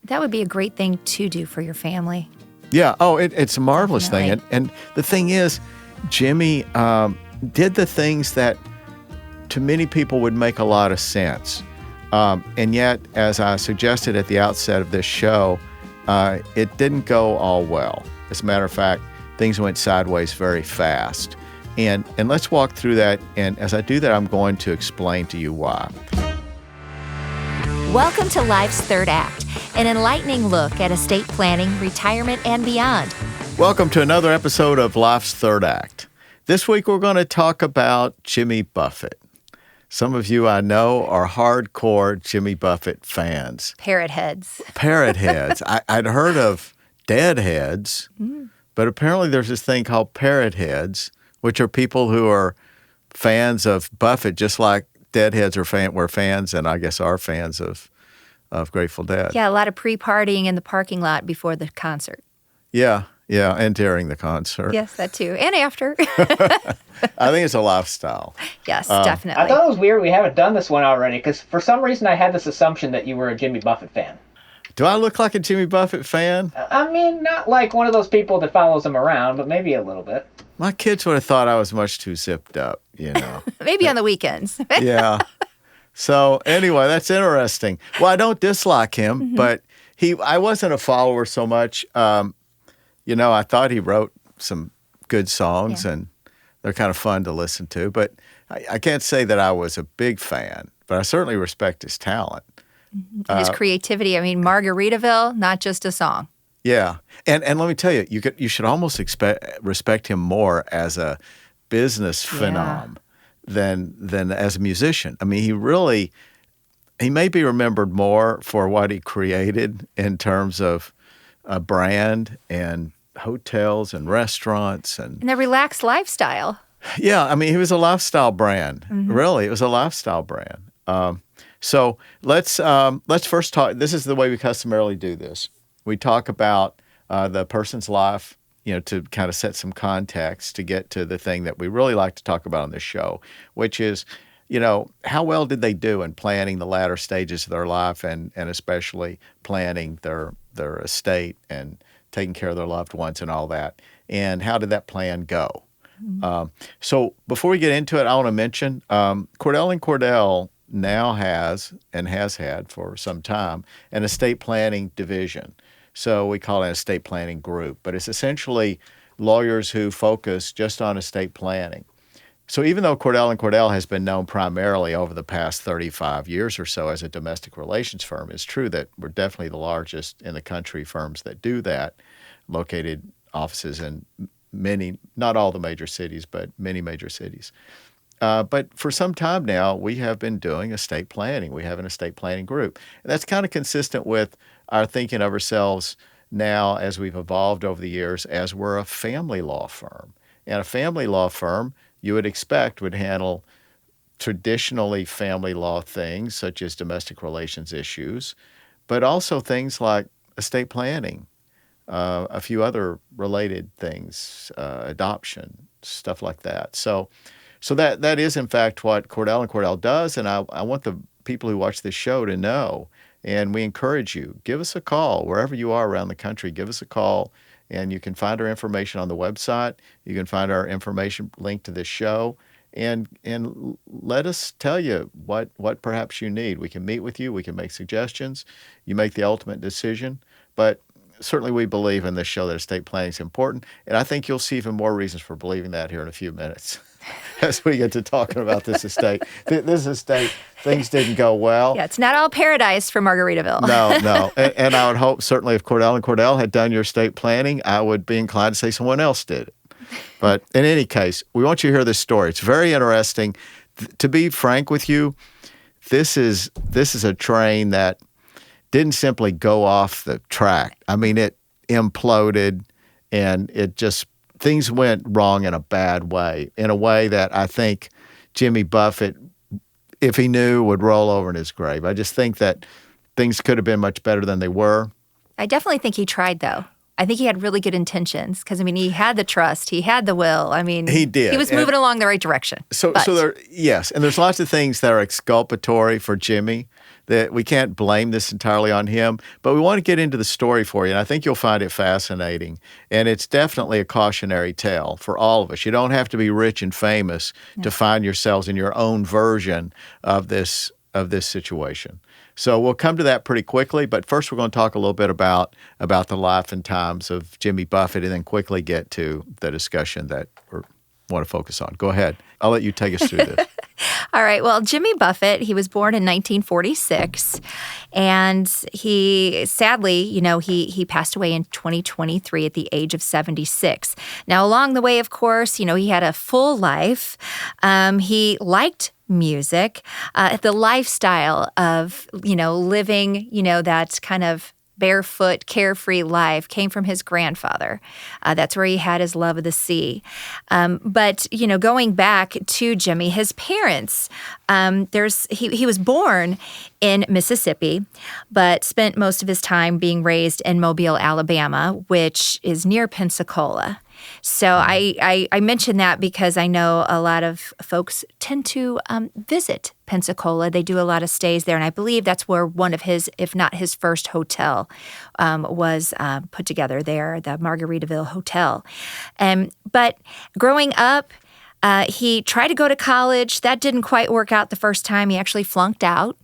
That would be a great thing to do for your family. Yeah. Oh, it's a marvelous thing. And the thing is, Jimmy did the things that to many people would make a lot of sense. And yet, as I suggested at the outset of this show, it didn't go all well. As a matter of fact, things went sideways very fast. And let's walk through that. And as I do that, I'm going to explain to you why. Welcome to Life's Third Act, an enlightening look at estate planning, retirement, and beyond. Welcome to another episode of Life's Third Act. This week, we're going to talk about Jimmy Buffett. Some of you I know are hardcore Jimmy Buffett fans. Parrot heads. Parrot heads. I'd heard of deadheads, but apparently there's this thing called parrot heads, which are people who are fans of Buffett, just like deadheads were fans, and I guess are fans of Grateful Dead. Yeah, a lot of pre-partying in the parking lot before the concert. Yeah, and during the concert. Yes, that too, and after. I think it's a lifestyle. Yes, definitely. I thought it was weird we haven't done this one already, because for some reason I had this assumption that you were a Jimmy Buffett fan. Do I look like a Jimmy Buffett fan? I mean, not like one of those people that follows him around, but maybe a little bit. My kids would have thought I was much too zipped up, you know. Maybe on the weekends. Yeah. So anyway, that's interesting. Well, I don't dislike him, but I wasn't a follower so much. I thought he wrote some good songs, and they're kind of fun to listen to. But I can't say that I was a big fan, but I certainly respect his talent. His creativity. I mean, Margaritaville, not just a song. Yeah. And let me tell you, you should almost respect him more as a business phenom than as a musician. I mean, he may be remembered more for what he created in terms of a brand and hotels and restaurants and the relaxed lifestyle. Yeah, I mean, he was a lifestyle brand. Really, it was a lifestyle brand. So let's first talk. This is the way we customarily do this. We talk about the person's life, to kind of set some context to get to the thing that we really like to talk about on this show, which is, how well did they do in planning the latter stages of their life and especially planning their estate and taking care of their loved ones and all that, and how did that plan go? So before we get into it, I want to mention Cordell & Cordell now has and has had for some time an estate planning division. So we call it an estate planning group, but it's essentially lawyers who focus just on estate planning. So even though Cordell & Cordell has been known primarily over the past 35 years or so as a domestic relations firm, it's true that we're definitely the largest in the country firms that do that, located offices in many, not all the major cities, but many major cities. But for some time now, we have been doing estate planning. We have an estate planning group. And that's kind of consistent with our thinking of ourselves now as we've evolved over the years as we're a family law firm. And a family law firm, you would expect, would handle traditionally family law things such as domestic relations issues, but also things like estate planning, a few other related things, adoption, stuff like that. So that is, in fact, what Cordell & Cordell does, and I want the people who watch this show to know, and we encourage you, give us a call. Wherever you are around the country, give us a call, and you can find our information on the website. You can find our information linked to this show, and let us tell you what perhaps you need. We can meet with you. We can make suggestions. You make the ultimate decision, but certainly we believe in this show that estate planning is important, and I think you'll see even more reasons for believing that here in a few minutes as we get to talking about this estate. This estate, things didn't go well. Yeah, it's not all paradise for Margaritaville. No. And I would hope, certainly, if Cordell & Cordell had done your estate planning, I would be inclined to say someone else did it. But in any case, we want you to hear this story. It's very interesting. To be frank with you, this is a train that didn't simply go off the track. I mean, it imploded, and things went wrong in a bad way, in a way that I think Jimmy Buffett, if he knew, would roll over in his grave. I just think that things could have been much better than they were. I definitely think he tried, though. I think he had really good intentions because, he had the trust, he had the will. He did. He was moving along the right direction. So there's lots of things that are exculpatory for Jimmy. that we can't blame this entirely on him, but we want to get into the story for you, and I think you'll find it fascinating. And it's definitely a cautionary tale for all of us. You don't have to be rich and famous to find yourselves in your own version of this situation. So we'll come to that pretty quickly, but first we're going to talk a little bit about the life and times of Jimmy Buffett, and then quickly get to the discussion that we want to focus on. Go ahead. I'll let you take us through this. All right. Well, Jimmy Buffett, he was born in 1946, and he sadly, he passed away in 2023 at the age of 76. Now, along the way, of course, he had a full life. He liked music, the lifestyle of, living, that kind of barefoot, carefree life came from his grandfather. That's where he had his love of the sea. But, going back to Jimmy, his parents, he was born in Mississippi, but spent most of his time being raised in Mobile, Alabama, which is near Pensacola. So I mention that because I know a lot of folks tend to visit Pensacola. They do a lot of stays there, and I believe that's where one of his, if not his first hotel, was put together there, the Margaritaville Hotel. But growing up, he tried to go to college. That didn't quite work out the first time. He actually flunked out,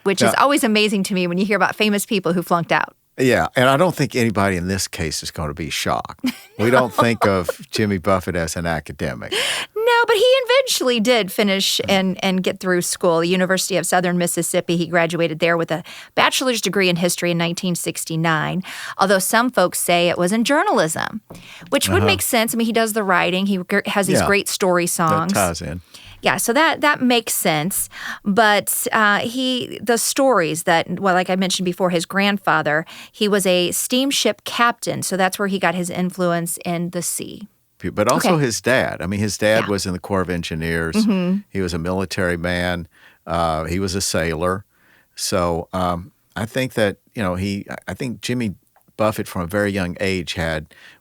which is always amazing to me when you hear about famous people who flunked out. Yeah, and I don't think anybody in this case is going to be shocked. We don't think of Jimmy Buffett as an academic. No, but he eventually did finish and get through school. The University of Southern Mississippi, he graduated there with a bachelor's degree in history in 1969, although some folks say it was in journalism, which would make sense. I mean, he does the writing. He has these great story songs. That ties in. Yeah, so that makes sense. But the stories that, well, like I mentioned before, his grandfather, he was a steamship captain. So that's where he got his influence in the sea. But also his dad. I mean, his dad was in the Corps of Engineers. Mm-hmm. He was a military man. He was a sailor. So I think that, I think Jimmy Buffett from a very young age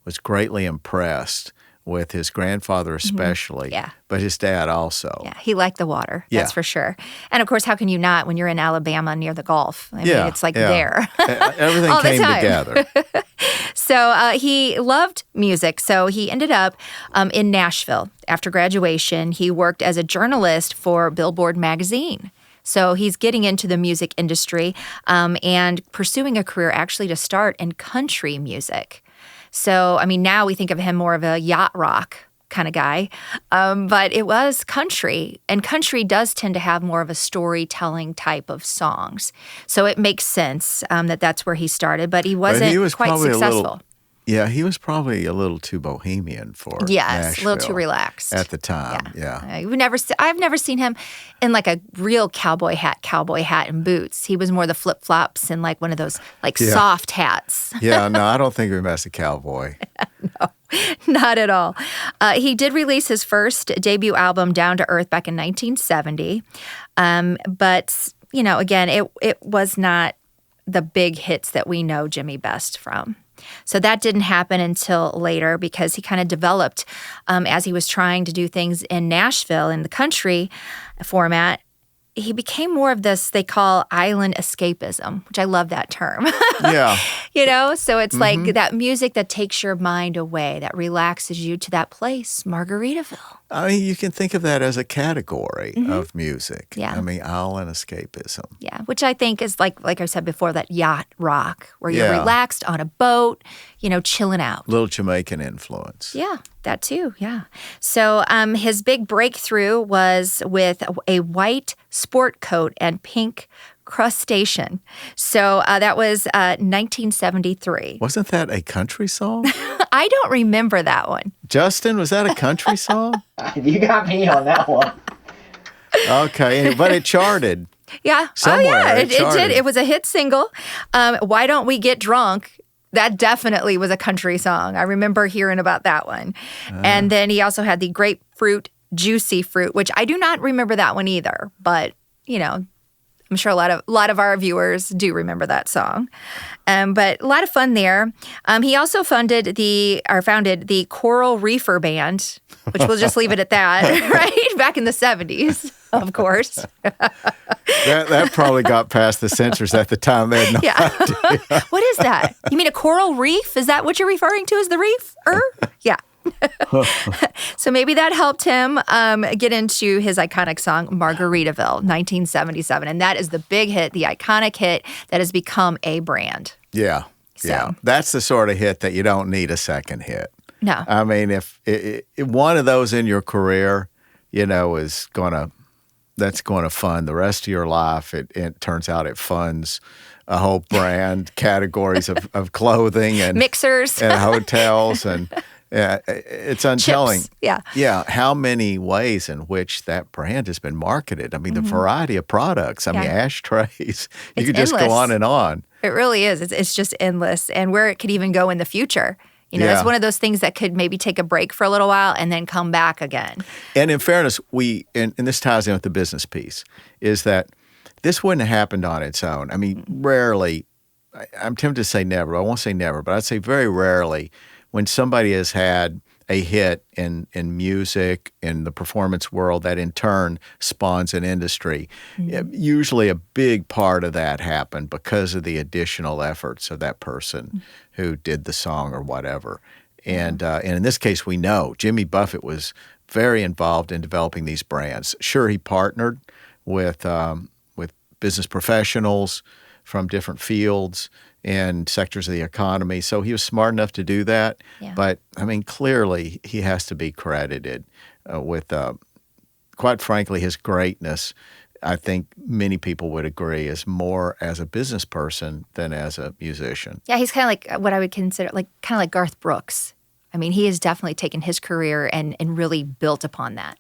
was greatly impressed with his grandfather especially, but his dad also. Yeah, he liked the water, that's for sure. And of course, how can you not when you're in Alabama near the Gulf? I mean, it's like there. Everything all came the time. together. So he loved music, so he ended up in Nashville. After graduation, he worked as a journalist for Billboard magazine. So he's getting into the music industry and pursuing a career actually to start in country music. So, I mean, now we think of him more of a yacht rock kind of guy, but it was country, and country does tend to have more of a storytelling type of songs. So it makes sense that that's where he started, but he wasn't quite successful. He was probably a little too bohemian for Nashville a little too relaxed at the time. Yeah. I've never seen him in like a real cowboy hat and boots. He was more the flip flops and like one of those soft hats. Yeah, no, I don't think we mess a cowboy. No, not at all. He did release his first debut album, Down to Earth, back in 1970. But again, it was not the big hits that we know Jimmy best from. So that didn't happen until later because he kind of developed as he was trying to do things in Nashville in the country format. He became more of this they call island escapism, which I love that term. Yeah. So it's like that music that takes your mind away, that relaxes you to that place, Margaritaville. I mean, you can think of that as a category of music. Yeah. I mean, island escapism. Yeah, which I think is like I said before, that yacht rock where you're relaxed on a boat, chilling out. Little Jamaican influence. Yeah, that too, yeah. So his big breakthrough was with a white sport coat and pink crustacean. So that was 1973. Wasn't that a country song? I don't remember that one. Justin, was that a country song? You got me on that one. Okay, but it charted. Yeah. Somewhere it did. It was a hit single. Why Don't We Get Drunk? That definitely was a country song. I remember hearing about that one. And then he also had the Grapefruit Juicy Fruit, which I do not remember that one either. But, I'm sure a lot of our viewers do remember that song. But a lot of fun there. He also founded the Coral Reefer Band, which we'll just leave it at that, right? Back in the 70s, of course. That probably got past the censors at the time. They had no idea. What is that? You mean a coral reef? Is that what you're referring to as the reef? Yeah. So maybe that helped him get into his iconic song, Margaritaville, 1977. And that is the big hit, the iconic hit that has become a brand. Yeah. Yeah. That's the sort of hit that you don't need a second hit. No. I mean, if one of those in your career, is that's going to fund the rest of your life. It turns out it funds a whole brand, categories of clothing and mixers and hotels and it's untelling. Chips. Yeah. Yeah. How many ways in which that brand has been marketed. I mean, the variety of products. I mean, ashtrays. You could just go on and on. It really is. It's just endless. And where it could even go in the future. It's one of those things that could maybe take a break for a little while and then come back again. And in fairness, and this ties in with the business piece, is that this wouldn't have happened on its own. I mean, rarely, I'm tempted to say never. I won't say never, but I'd say very rarely when somebody has had a hit in music, in the performance world, that in turn spawns an industry. Usually a big part of that happened because of the additional efforts of that person who did the song or whatever. And in this case, we know Jimmy Buffett was very involved in developing these brands. Sure, he partnered with business professionals from different fields and sectors of the economy. So he was smart enough to do that. Yeah. But, I mean, clearly he has to be credited with, quite frankly, his greatness. I think many people would agree is more as a business person than as a musician. Yeah, he's kind of like what I would consider kind of like Garth Brooks. I mean, he has definitely taken his career and really built upon that.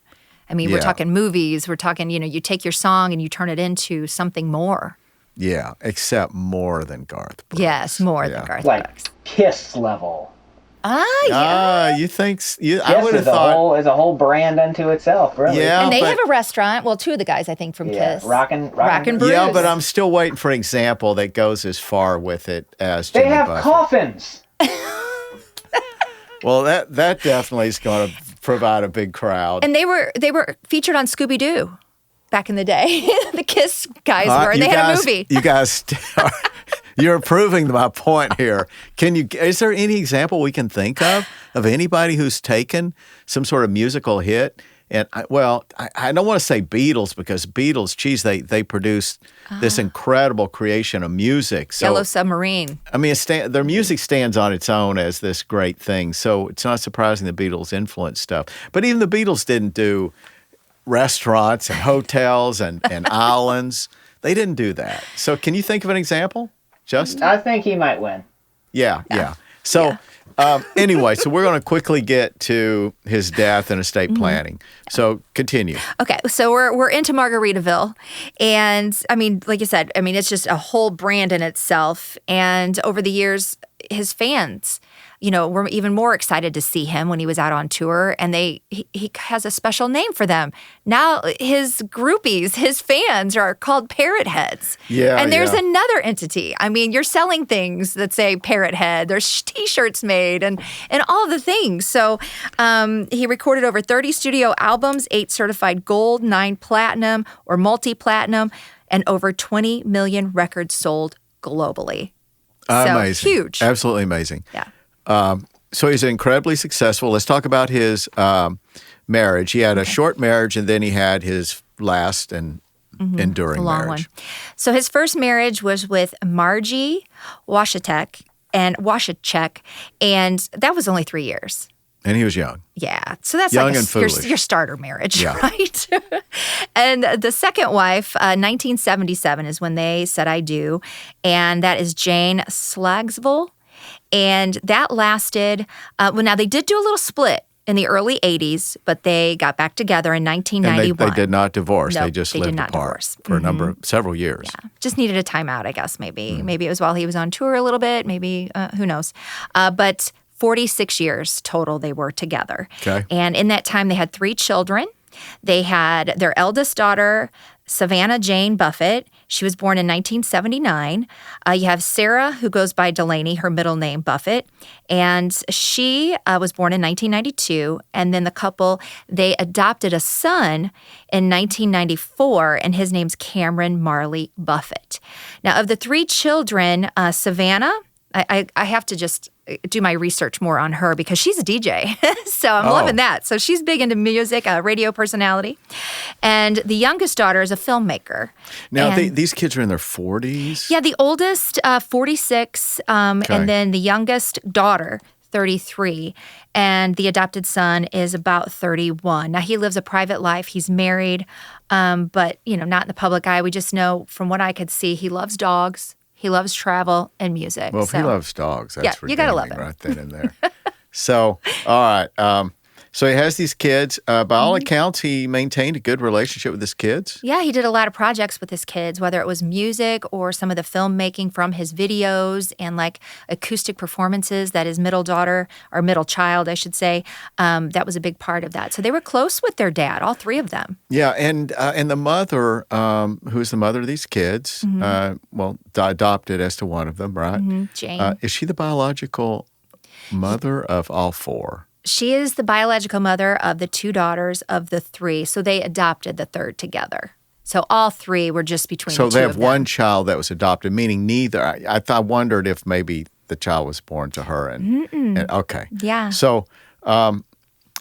I mean, we're talking movies. We're talking, you take your song and you turn it into something more. Yeah, except more than Garth Brooks. Yes, more than Garth like Brooks. Kiss level. Yeah. You think? Kiss I would have thought is a whole brand unto itself, really. Yeah, and they have a restaurant. Well, two of the guys, I think, from Kiss. Rockin' Brews. Yeah, but I'm still waiting for an example that goes as far with it as They Jimmy have Buffett. coffins. Well, that definitely is going to provide a big crowd. And they were featured on Scooby-Doo back in the day. The Kiss guys were. And they had a movie. You guys, you're proving my point here. Is there any example we can think of anybody who's taken some sort of musical hit? And I don't want to say Beatles because Beatles, they produced this incredible creation of music. So, Yellow Submarine. I mean, their music stands on its own as this great thing. So it's not surprising the Beatles influenced stuff. But even the Beatles didn't do restaurants and hotels and islands. They didn't do that. So can you think of an example? Justin? I think he might win. Yeah. So anyway, so we're going to quickly get to his death and estate planning. So continue. Okay, so we're into Margaritaville, and I mean, like you said, I mean, it's just a whole brand in itself. And over the years, his fans, were even more excited to see him when he was out on tour, and he has a special name for them. Now his groupies, his fans are called Parrot heads. Yeah, and there's another entity. I mean, you're selling things that say Parrot Head. There's T-shirts made and all the things. So he recorded over 30 studio albums, 8 certified gold, 9 platinum or multi-platinum, and over 20 million records sold globally. Amazing. So huge. Absolutely amazing. Yeah. So he's incredibly successful. Let's talk about his marriage. He had a short marriage, and then he had his last and enduring long marriage. One. So his first marriage was with Margie Washachek, and that was only 3 years. And he was young. Yeah. So that's young like and foolish. Your starter marriage, right? And the second wife, 1977 is when they said I do. And that is Jane Slagsvold. And that lasted, now they did do a little split in the early 80s, but they got back together in 1991. And they did not divorce. No, they just lived apart for several years. Yeah. Just needed a timeout, I guess, maybe. Maybe it was while he was on tour a little bit. Maybe, who knows. But 46 years total they were together. Okay. And in that time, they had 3 children. They had their eldest daughter, Savannah Jane Buffett. She was born in 1979. You have Sarah, who goes by Delaney, her middle name, Buffett. And she was born in 1992. And then the couple, they adopted a son in 1994, and his name's Cameron Marley Buffett. Now, of the three children, Savannah, I have to just do my research more on her because she's a DJ. So I'm loving that. So she's big into music, a radio personality. And the youngest daughter is a filmmaker. Now, these kids are in their 40s? Yeah, the oldest, 46, and then the youngest daughter, 33, and the adopted son is about 31. Now, he lives a private life. He's married, but, not in the public eye. We just know from what I could see, he loves dogs. He loves travel and music. Well, if he loves dogs, that's you gotta love him. Right then and there. So, all right. So he has these kids. By all accounts, he maintained a good relationship with his kids. Yeah, he did a lot of projects with his kids, whether it was music or some of the filmmaking from his videos and like acoustic performances that his middle daughter, or middle child, I should say, that was a big part of that. So they were close with their dad, all three of them. Yeah, and the mother, who's the mother of these kids, adopted as to one of them, right? Jane. Is she the biological mother of all four? She is the biological mother of the two daughters of the three, so they adopted the third together. So all three were just between the two of them. So they have one child that was adopted, meaning neither. I wondered if maybe the child was born to her. And okay. Yeah. So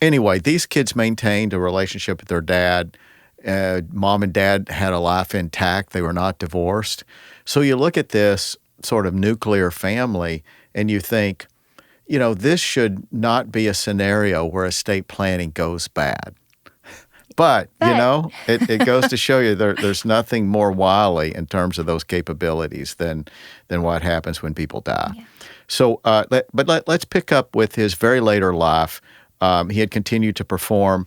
anyway, these kids maintained a relationship with their dad. Mom and dad had a life intact. They were not divorced. So you look at this sort of nuclear family and you think, this should not be a scenario where estate planning goes bad. But it goes to show you there's nothing more wily in terms of those capabilities than what happens when people die. Yeah. So, let's pick up with his very later life. He had continued to perform.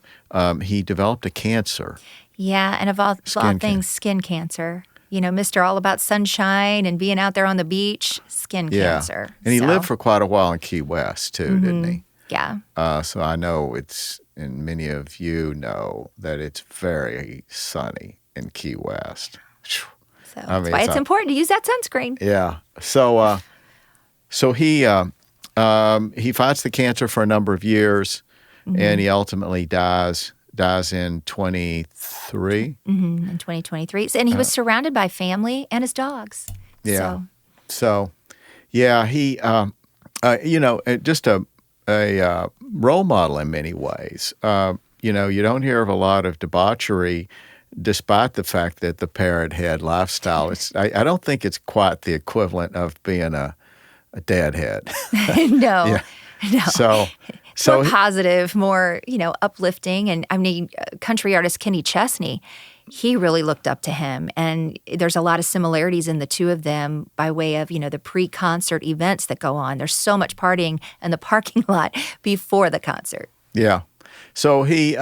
He developed a cancer. Yeah, and of all things, skin cancer. Mr. All About Sunshine and being out there on the beach, skin cancer. And he lived for quite a while in Key West, too, didn't he? Yeah. So I know and many of you know that it's very sunny in Key West. So that's why it's important to use that sunscreen. Yeah. So he fights the cancer for a number of years, and he ultimately dies in 23. In 2023. And he was surrounded by family and his dogs. Yeah. So he, just a role model in many ways. You don't hear of a lot of debauchery despite the fact that the Parrot head lifestyle. I don't think it's quite the equivalent of being a deadhead. No. Yeah. No. So more positive, more, uplifting. And I mean, country artist Kenny Chesney, he really looked up to him. And there's a lot of similarities in the two of them by way of, the pre-concert events that go on. There's so much partying in the parking lot before the concert. Yeah. So he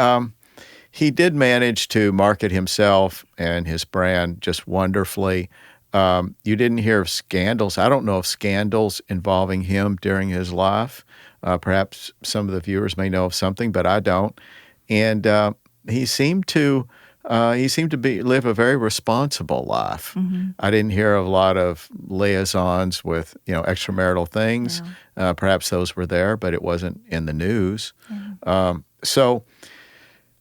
did manage to market himself and his brand just wonderfully. You didn't hear of scandals. I don't know of scandals involving him during his life. Perhaps some of the viewers may know of something, but I don't. And he seemed to live a very responsible life. I didn't hear of a lot of liaisons with extramarital things. No. Perhaps those were there, but it wasn't in the news. So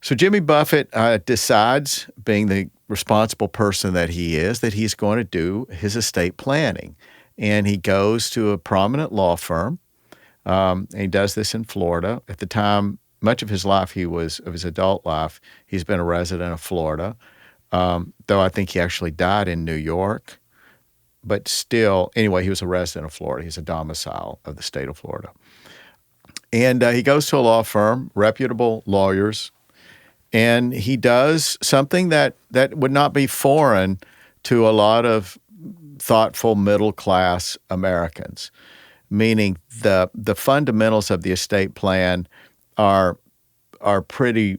Jimmy Buffett decides, being the responsible person that he is, that he's going to do his estate planning. And he goes to a prominent law firm. And he does this in Florida. At the time, much of his life, of his adult life, he's been a resident of Florida, though I think he actually died in New York. But still, anyway, he was a resident of Florida. He's a domicile of the state of Florida. And he goes to a law firm, reputable lawyers, and he does something that would not be foreign to a lot of thoughtful middle-class Americans, meaning the fundamentals of the estate plan are pretty,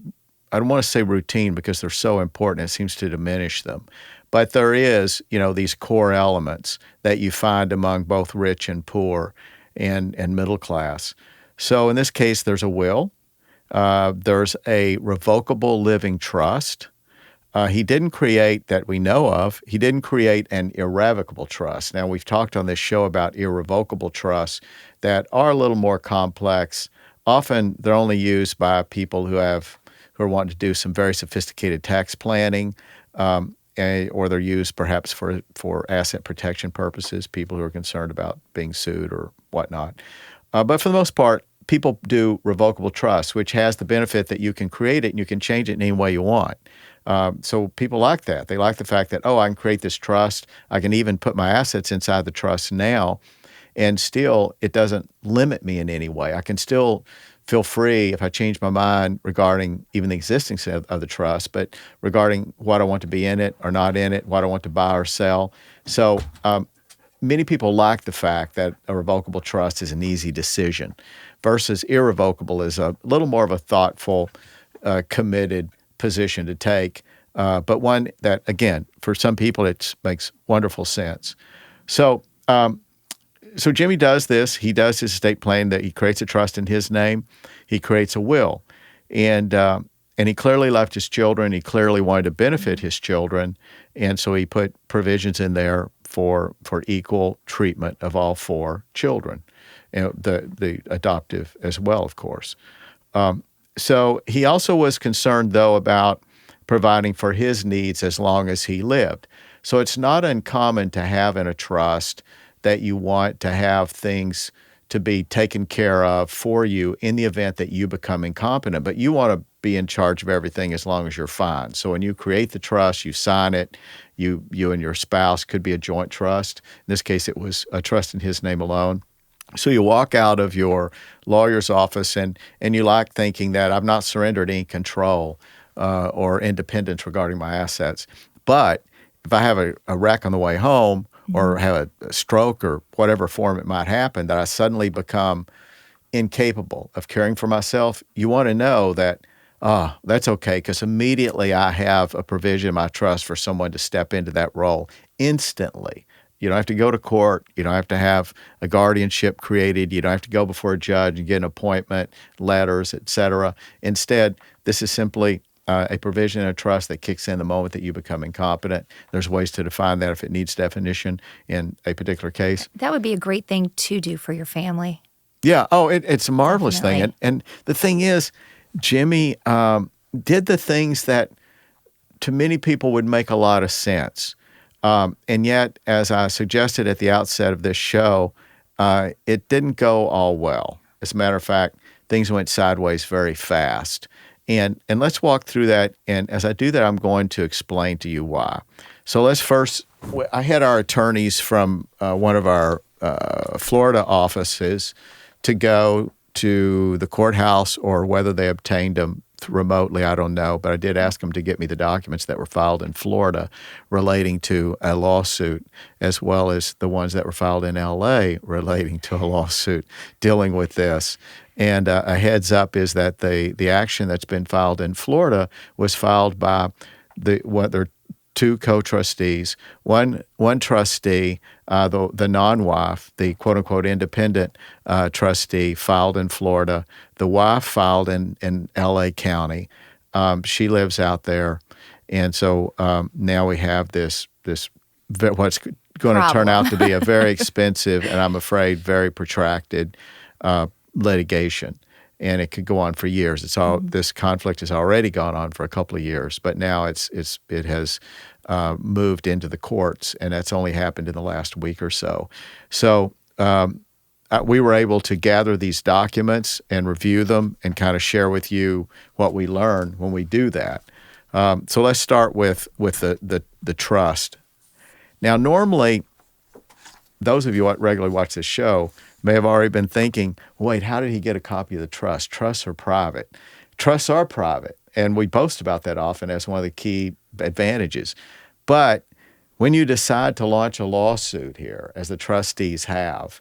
I don't want to say routine because they're so important, it seems to diminish them. But there is, these core elements that you find among both rich and poor and middle class. So in this case, there's a will. There's a revocable living trust. He didn't create, that we know of, he didn't create an irrevocable trust. Now, we've talked on this show about irrevocable trusts that are a little more complex. Often they're only used by people who are wanting to do some very sophisticated tax planning, or they're used perhaps for asset protection purposes, people who are concerned about being sued or whatnot. But for the most part, people do revocable trusts, which has the benefit that you can create it and you can change it in any way you want. So people like that. They like the fact that, I can create this trust. I can even put my assets inside the trust now, and still it doesn't limit me in any way. I can still feel free if I change my mind regarding even the existence of the trust, but regarding what I want to be in it or not in it, what I want to buy or sell. So many people like the fact that a revocable trust is an easy decision versus irrevocable is a little more of a thoughtful, committed position to take, but one that, again, for some people, it makes wonderful sense. So Jimmy does this. He does his estate plan, that he creates a trust in his name. He creates a will, and he clearly left his children. He clearly wanted to benefit his children, and so he put provisions in there for equal treatment of all 4 children, the adoptive as well, of course. So he also was concerned, though, about providing for his needs as long as he lived. So it's not uncommon to have in a trust that you want to have things to be taken care of for you in the event that you become incompetent, but you want to be in charge of everything as long as you're fine. So when you create the trust, you sign it, you and your spouse, could be a joint trust. In this case, it was a trust in his name alone. So you walk out of your lawyer's office and you like thinking that I've not surrendered any control or independence regarding my assets. But if I have a wreck on the way home or have a stroke or whatever form it might happen, that I suddenly become incapable of caring for myself, you want to know that, that's okay, because immediately I have a provision in my trust for someone to step into that role instantly. You don't have to go to court. You don't have to have a guardianship created. You don't have to go before a judge and get an appointment, letters, et cetera. Instead, this is simply a provision in a trust that kicks in the moment that you become incompetent. There's ways to define that if it needs definition in a particular case. That would be a great thing to do for your family. Yeah. Oh, it's a marvelous thing. And the thing is, Jimmy did the things that to many people would make a lot of sense. And yet, as I suggested at the outset of this show, it didn't go all well. As a matter of fact, things went sideways very fast. And let's walk through that. And as I do that, I'm going to explain to you why. So let's first, I had our attorneys from one of our Florida offices to go to the courthouse, or whether they obtained them remotely, I don't know, but I did ask them to get me the documents that were filed in Florida relating to a lawsuit, as well as the ones that were filed in L.A. relating to a lawsuit dealing with this. And a heads up is that the action that's been filed in Florida was filed by their 2 co-trustees. One trustee, the non-wife, the quote-unquote independent trustee, filed in Florida. The wife filed in L.A. County. She lives out there. And so now we have this what's going to turn out to be a very expensive and, I'm afraid, very protracted litigation. And it could go on for years. This conflict has already gone on for a couple of years, but now it has moved into the courts, and that's only happened in the last week or so. So we were able to gather these documents and review them and kind of share with you what we learn when we do that. So let's start with the trust. Now, normally, those of you who regularly watch this show may have already been thinking, wait, how did he get a copy of the trust? Trusts are private. Trusts are private, and we boast about that often as one of the key advantages. But when you decide to launch a lawsuit here, as the trustees have,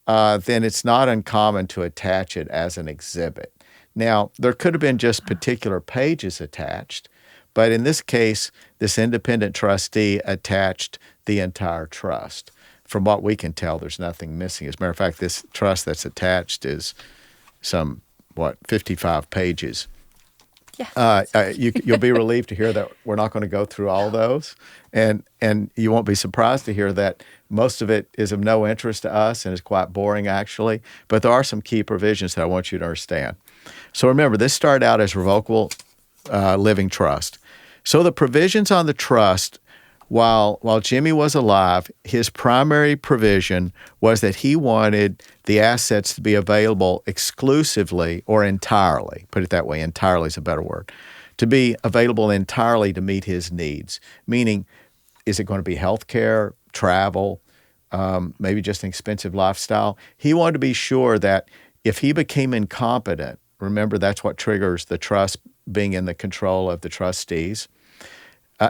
then it's not uncommon to attach it as an exhibit. Now, there could have been just particular pages attached, but in this case, this independent trustee attached the entire trust. From what we can tell, there's nothing missing. As a matter of fact, this trust that's attached is 55 pages. You'll be relieved to hear that we're not going to go through all those, and you won't be surprised to hear that most of it is of no interest to us and is quite boring, actually. But there are some key provisions that I want you to understand. So remember, this started out as revocable living trust. So the provisions on the trust, while Jimmy was alive, his primary provision was that he wanted the assets to be available exclusively or entirely, put it that way, entirely is a better word, to be available entirely to meet his needs. Meaning, is it going to be health care, travel, maybe just an expensive lifestyle? He wanted to be sure that if he became incompetent, remember that's what triggers the trust being in the control of the trustees.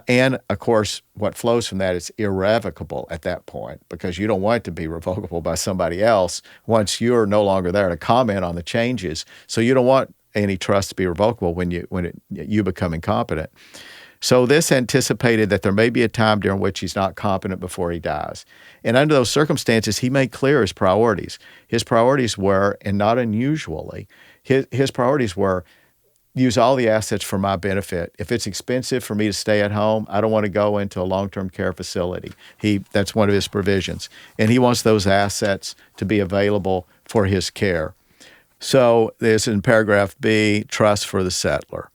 And, of course, what flows from that is irrevocable at that point, because you don't want it to be revocable by somebody else once you're no longer there to comment on the changes. So you don't want any trust to be revocable when you become incompetent. So this anticipated that there may be a time during which he's not competent before he dies. And under those circumstances, he made clear his priorities. His priorities were, and not unusually, his priorities were, use all the assets for my benefit. If it's expensive for me to stay at home, I don't want to go into a long-term care facility. That's one of his provisions. And he wants those assets to be available for his care. So this in paragraph B, trust for the settler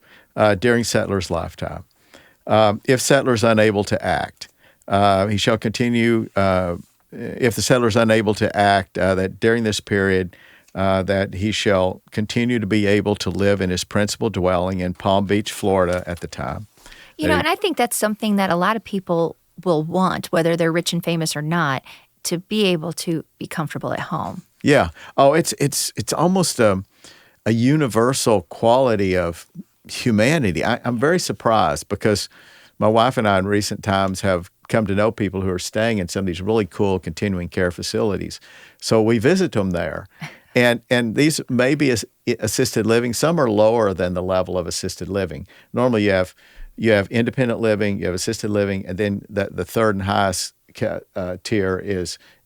during settler's lifetime. If settler is unable to act, he shall continue, if the settler is unable to act, that during this period, that he shall continue to be able to live in his principal dwelling in Palm Beach, Florida at the time. And I think that's something that a lot of people will want, whether they're rich and famous or not, to be able to be comfortable at home. Yeah. Oh, it's almost a universal quality of humanity. I'm very surprised because my wife and I in recent times have come to know people who are staying in some of these really cool continuing care facilities. So we visit them there. And these may be assisted living. Some are lower than the level of assisted living. Normally you have independent living, you have assisted living, and then the third and highest tier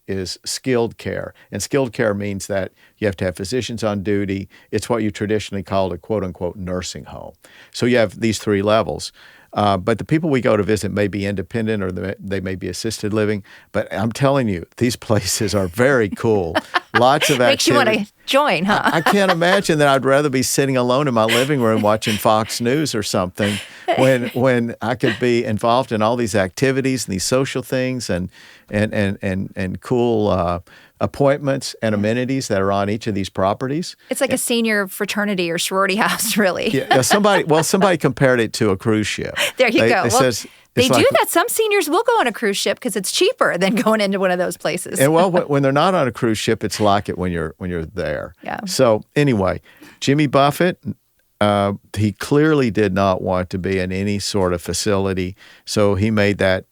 is skilled care. And skilled care means that you have to have physicians on duty. It's what you traditionally called a quote-unquote nursing home. So you have these three levels. But the people we go to visit may be independent or they may be assisted living. But I'm telling you, these places are very cool. Lots of activity. Makes you want to join, huh? I can't imagine that I'd rather be sitting alone in my living room watching Fox News or something when I could be involved in all these activities and these social things and cool appointments and amenities that are on each of these properties. It's like a senior fraternity or sorority house, really. Yeah, somebody compared it to a cruise ship. There you go. They do like, that. Some seniors will go on a cruise ship because it's cheaper than going into one of those places. And when they're not on a cruise ship, it's like it when you're there. Yeah. So anyway, Jimmy Buffett, he clearly did not want to be in any sort of facility. So he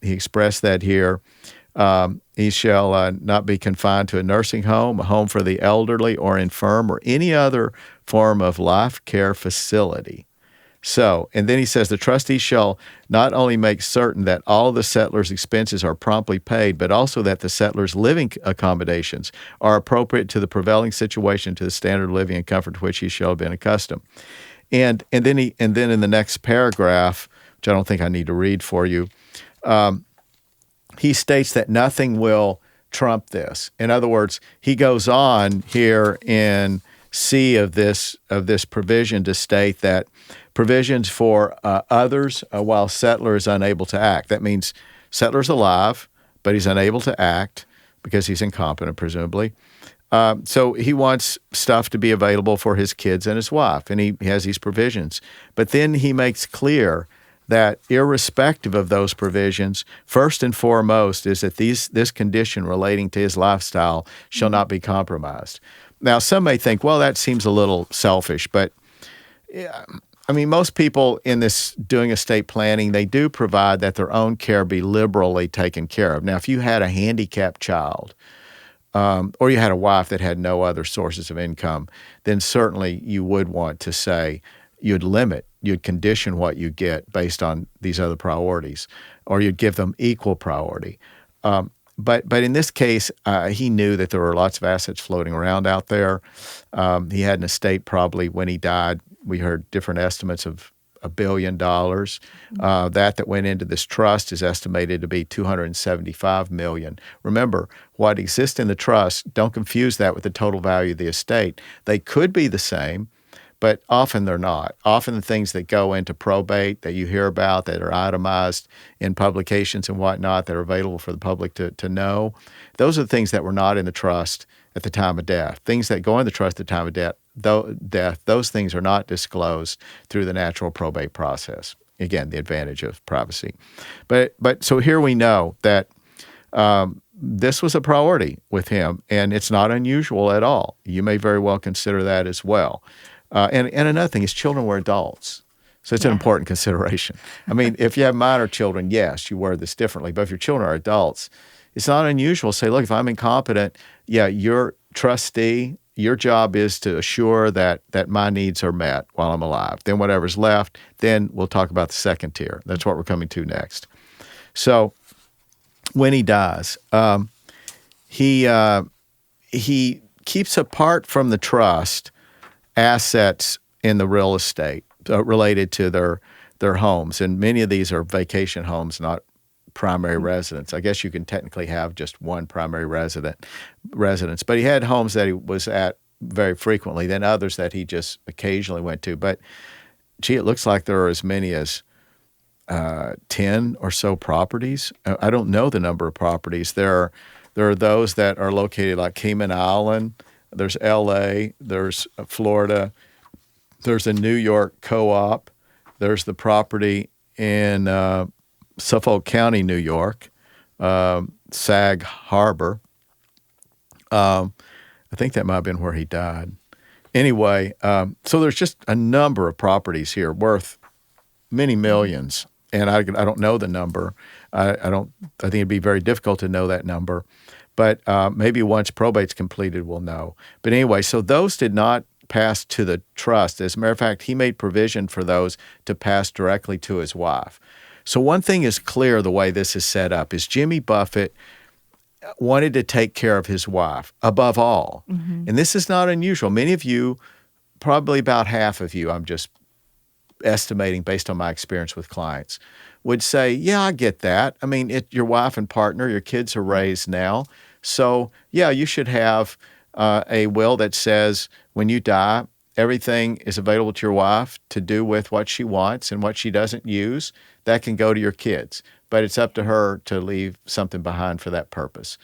expressed that here. He shall not be confined to a nursing home, a home for the elderly or infirm, or any other form of life care facility. So, and then he says the trustee shall not only make certain that all the settler's expenses are promptly paid, but also that the settler's living accommodations are appropriate to the prevailing situation, to the standard of living and comfort to which he shall have been accustomed. And then in the next paragraph, which I don't think I need to read for you, he states that nothing will trump this. In other words, he goes on here in C of this provision to state that provisions for others while settler is unable to act. That means settler's alive, but he's unable to act because he's incompetent, presumably. So he wants stuff to be available for his kids and his wife, and he has these provisions. But then he makes clear that irrespective of those provisions, first and foremost is that this condition relating to his lifestyle shall not be compromised. Now, some may think, well, that seems a little selfish, but I mean, most people in this doing estate planning, they do provide that their own care be liberally taken care of. Now, if you had a handicapped child, or you had a wife that had no other sources of income, then certainly you would want to say you'd condition what you get based on these other priorities, or you'd give them equal priority. But in this case, he knew that there were lots of assets floating around out there. He had an estate probably when he died. We heard different estimates of $1 billion. That went into this trust is estimated to be $275 million. Remember, what exists in the trust, don't confuse that with the total value of the estate. They could be the same, but often they're not. Often the things that go into probate that you hear about that are itemized in publications and whatnot that are available for the public to know, those are the things that were not in the trust at the time of death. Things that go in the trust at the time of death, those things are not disclosed through the natural probate process. Again, the advantage of privacy. But so here we know that this was a priority with him, and it's not unusual at all. You may very well consider that as well. And another thing is children were adults. So it's an important consideration. I mean, if you have minor children, yes, you word this differently. But if your children are adults, it's not unusual to say, look, if I'm incompetent, your trustee, your job is to assure that my needs are met while I'm alive. Then whatever's left, then we'll talk about the second tier. That's what we're coming to next. So when he dies, he keeps apart from the trust assets in the real estate related to their homes. And many of these are vacation homes, not primary residence. I guess you can technically have just one primary residence. But he had homes that he was at very frequently, then others that he just occasionally went to. But, gee, it looks like there are as many as 10 or so properties. I don't know the number of properties. There are those that are located like Cayman Island. There's L.A., there's Florida, there's a New York co-op, there's the property in Suffolk County, New York, Sag Harbor. I think that might have been where he died. Anyway, so there's just a number of properties here worth many millions, and I don't know the number. I think it'd be very difficult to know that number. But maybe once probate's completed, we'll know. But anyway, so those did not pass to the trust. As a matter of fact, he made provision for those to pass directly to his wife. So one thing is clear the way this is set up is Jimmy Buffett wanted to take care of his wife above all. Mm-hmm. And this is not unusual. Many of you, probably about half of you, I'm just estimating based on my experience with clients, would say, yeah, I get that. I mean, your wife and partner, your kids are raised now. So, yeah, you should have a will that says when you die, everything is available to your wife to do with what she wants, and what she doesn't use, that can go to your kids. But it's up to her to leave something behind for that purpose.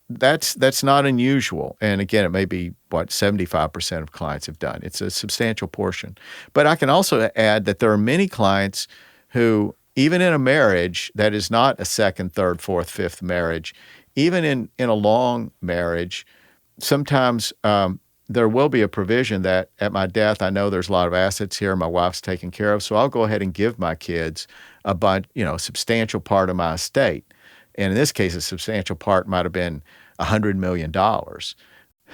That's not unusual. And again, it may be what 75% of clients have done. It's a substantial portion. But I can also add that there are many clients who, even in a marriage that is not a second, third, fourth, fifth marriage, even in a long marriage, sometimes there will be a provision that at my death, I know there's a lot of assets here, my wife's taken care of, so I'll go ahead and give my kids a substantial part of my estate. And in this case, a substantial part might have been $100 million.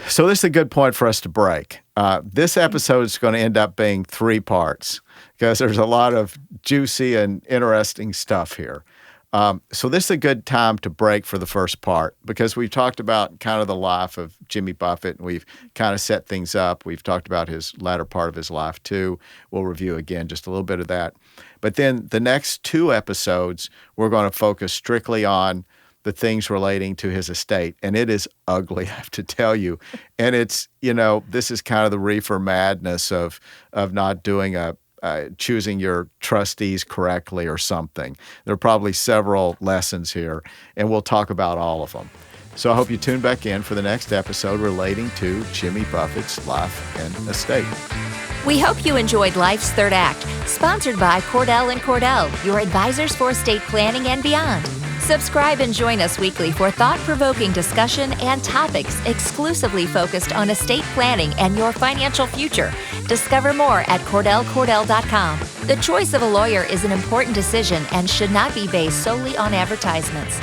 So this is a good point for us to break. This episode is going to end up being 3 parts because there's a lot of juicy and interesting stuff here. So this is a good time to break for the first part because we've talked about kind of the life of Jimmy Buffett, and we've kind of set things up. We've talked about his latter part of his life too. We'll review again just a little bit of that. But then the next 2 episodes, we're going to focus strictly on the things relating to his estate. And it is ugly, I have to tell you. And it's, this is kind of the reefer madness of not doing choosing your trustees correctly or something. There are probably several lessons here, and we'll talk about all of them. So I hope you tune back in for the next episode relating to Jimmy Buffett's life and estate. We hope you enjoyed Life's Third Act, sponsored by Cordell & Cordell, your advisors for estate planning and beyond. Subscribe and join us weekly for thought-provoking discussion and topics exclusively focused on estate planning and your financial future. Discover more at CordellCordell.com. The choice of a lawyer is an important decision and should not be based solely on advertisements.